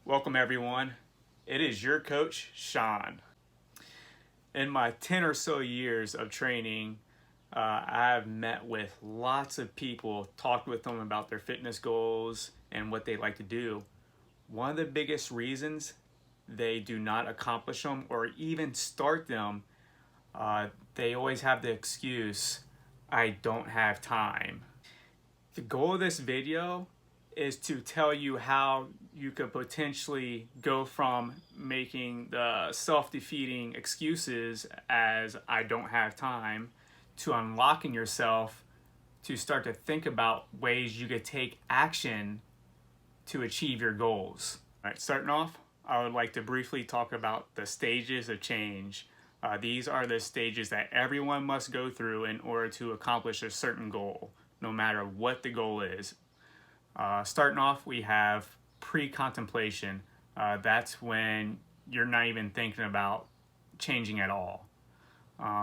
Welcome everyone. It is your coach, Shawn. In my 10 or so years of training, I've met with lots of people, talked with them about their fitness goals and what they like to do. One of the biggest reasons they do not accomplish them or even start them, they always have the excuse, I don't have time. The goal of this video is to tell you how you could potentially go from making the self-defeating excuses as I don't have time to unlocking yourself to start to think about ways you could take action to achieve your goals. All right, starting off, I would like to briefly talk about the stages of change. These are the stages that everyone must go through in order to accomplish a certain goal, no matter what the goal is. Starting off, we have pre-contemplation. That's when you're not even thinking about changing at all.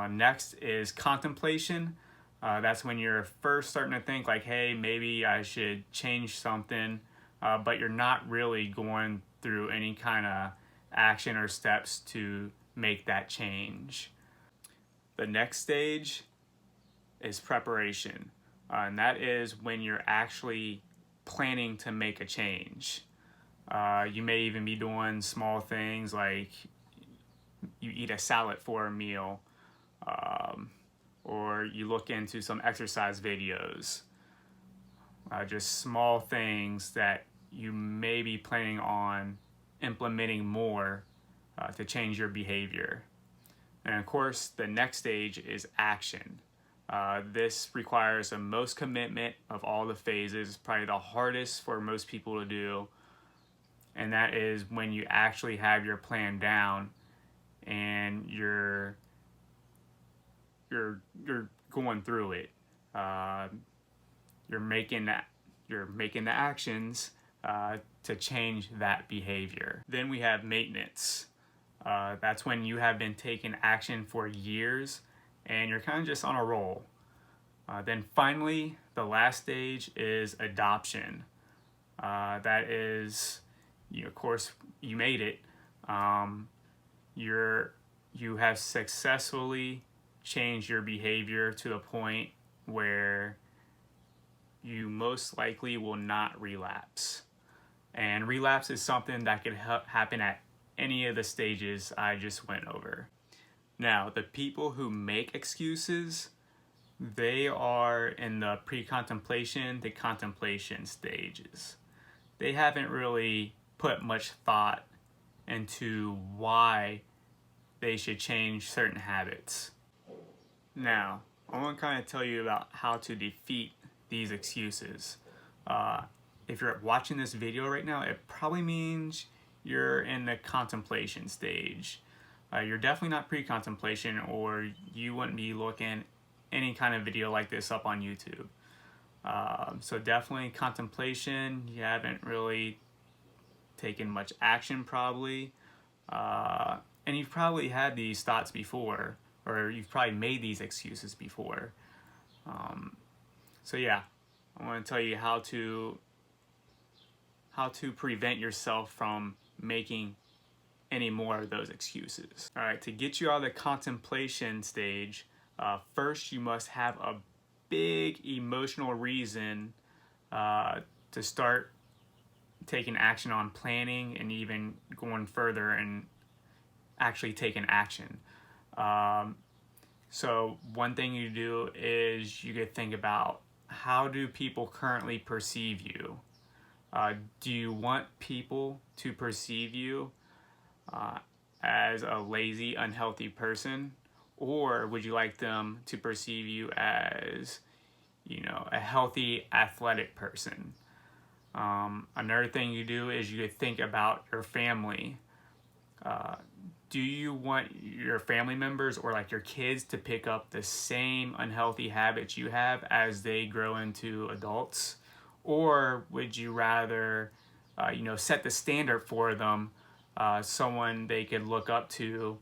Next is contemplation. That's when you're first starting to think like, hey, maybe I should change something, but you're not really going through any kind of action or steps to make that change. The next stage is preparation, and that is when you're actually planning to make a change. You may even be doing small things like you eat a salad for a meal, or you look into some exercise videos. Just small things that you may be planning on implementing more to change your behavior. And of course, the next stage is action. This requires the most commitment of all the phases, probably the hardest for most people to do, and that is when you actually have your plan down and you're going through it. You're making the actions to change that behavior. Then we have maintenance. That's when you have been taking action for years and you're kind of just on a roll. Then finally, the last stage is adoption. That is, of course, you made it. You have successfully changed your behavior to the point where you most likely will not relapse. And relapse is something that could happen at any of the stages I just went over. Now, the people who make excuses, they are in the pre-contemplation to contemplation stages. They haven't really put much thought into why they should change certain habits. Now, I want to kind of tell you about how to defeat these excuses. If you're watching this video right now, it probably means you're in the contemplation stage. You're definitely not pre-contemplation, or you wouldn't be looking any kind of video like this up on YouTube. So definitely contemplation, you haven't really taken much action probably. And you've probably had these thoughts before, or you've probably made these excuses before. So yeah, I want to tell you how to prevent yourself from making any more of those excuses. All right, to get you out of the contemplation stage, first you must have a big emotional reason to start taking action on planning and even going further and actually taking action. So one thing you do is you could think about, how do people currently perceive you? Do you want people to perceive you as a lazy, unhealthy person? Or would you like them to perceive you as, a healthy, athletic person? Another thing you do is you could think about your family. Do you want your family members or like your kids to pick up the same unhealthy habits you have as they grow into adults? Or would you rather, set the standard for them, someone they could look up to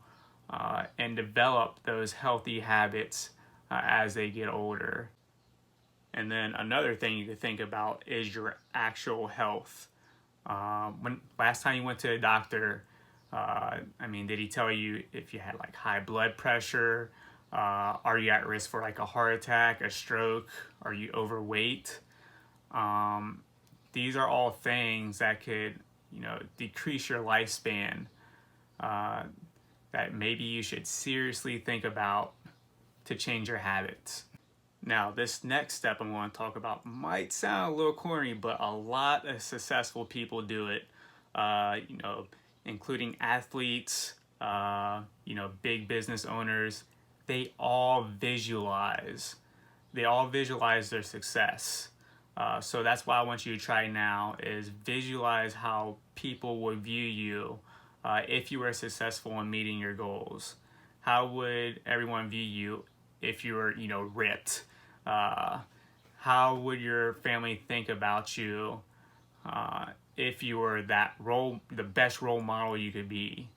and develop those healthy habits as they get older? And then another thing you could think about is your actual health. When last time you went to a doctor, did he tell you if you had like high blood pressure? Are you at risk for like a heart attack, a stroke? Are you overweight? These are all things that could, decrease your lifespan, that maybe you should seriously think about to change your habits. Now, this next step I'm going to talk about might sound a little corny, but a lot of successful people do it, including athletes, big business owners. They all visualize. They all visualize their success. So that's what I want you to try now is visualize how people would view you if you were successful in meeting your goals. How would everyone view you if you were, ripped? How would your family think about you if you were the best role model you could be?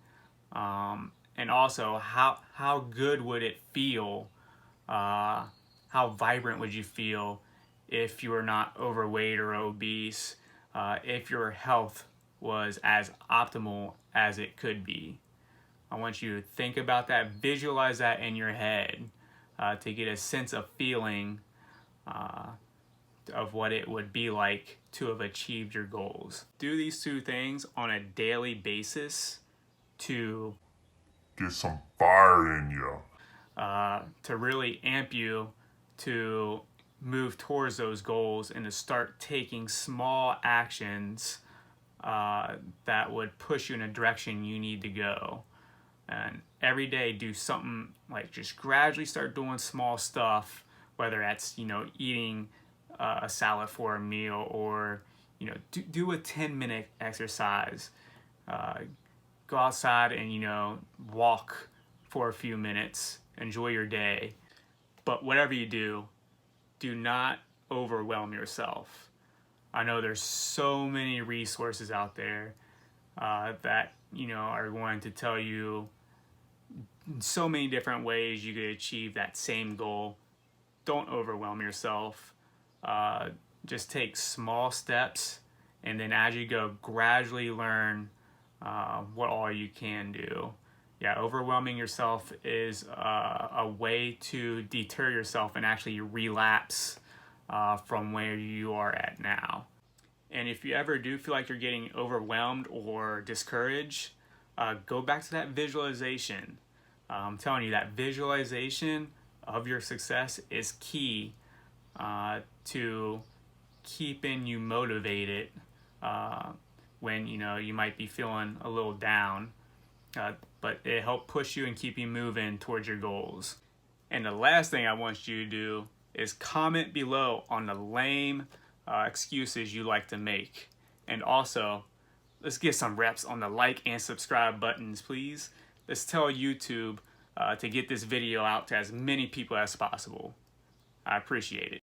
And also, how good would it feel? How vibrant would you feel if you were not overweight or obese? If your health was as optimal as it could be? I want you to think about that, visualize that in your head to get a sense of feeling of what it would be like to have achieved your goals. Do these two things on a daily basis to get some fire in you. To really amp you to move towards those goals and to start taking small actions that would push you in a direction you need to go. And every day do something like just gradually start doing small stuff, whether that's, eating a salad for a meal or, do a 10-minute exercise. Go outside and, walk for a few minutes. Enjoy your day. But whatever you do not overwhelm yourself. I know there's so many resources out there that, are going to tell you so many different ways you could achieve that same goal. Don't overwhelm yourself. Just take small steps, and then as you go, gradually learn what all you can do. Yeah, overwhelming yourself is a way to deter yourself and actually relapse from where you are at now. And if you ever do feel like you're getting overwhelmed or discouraged, go back to that visualization. I'm telling you, that visualization of your success is key to keeping you motivated when you might be feeling a little down. But it helps push you and keep you moving towards your goals. And the last thing I want you to do is comment below on the lame excuses you like to make. And also, let's get some reps on the like and subscribe buttons, please. Let's tell YouTube to get this video out to as many people as possible. I appreciate it.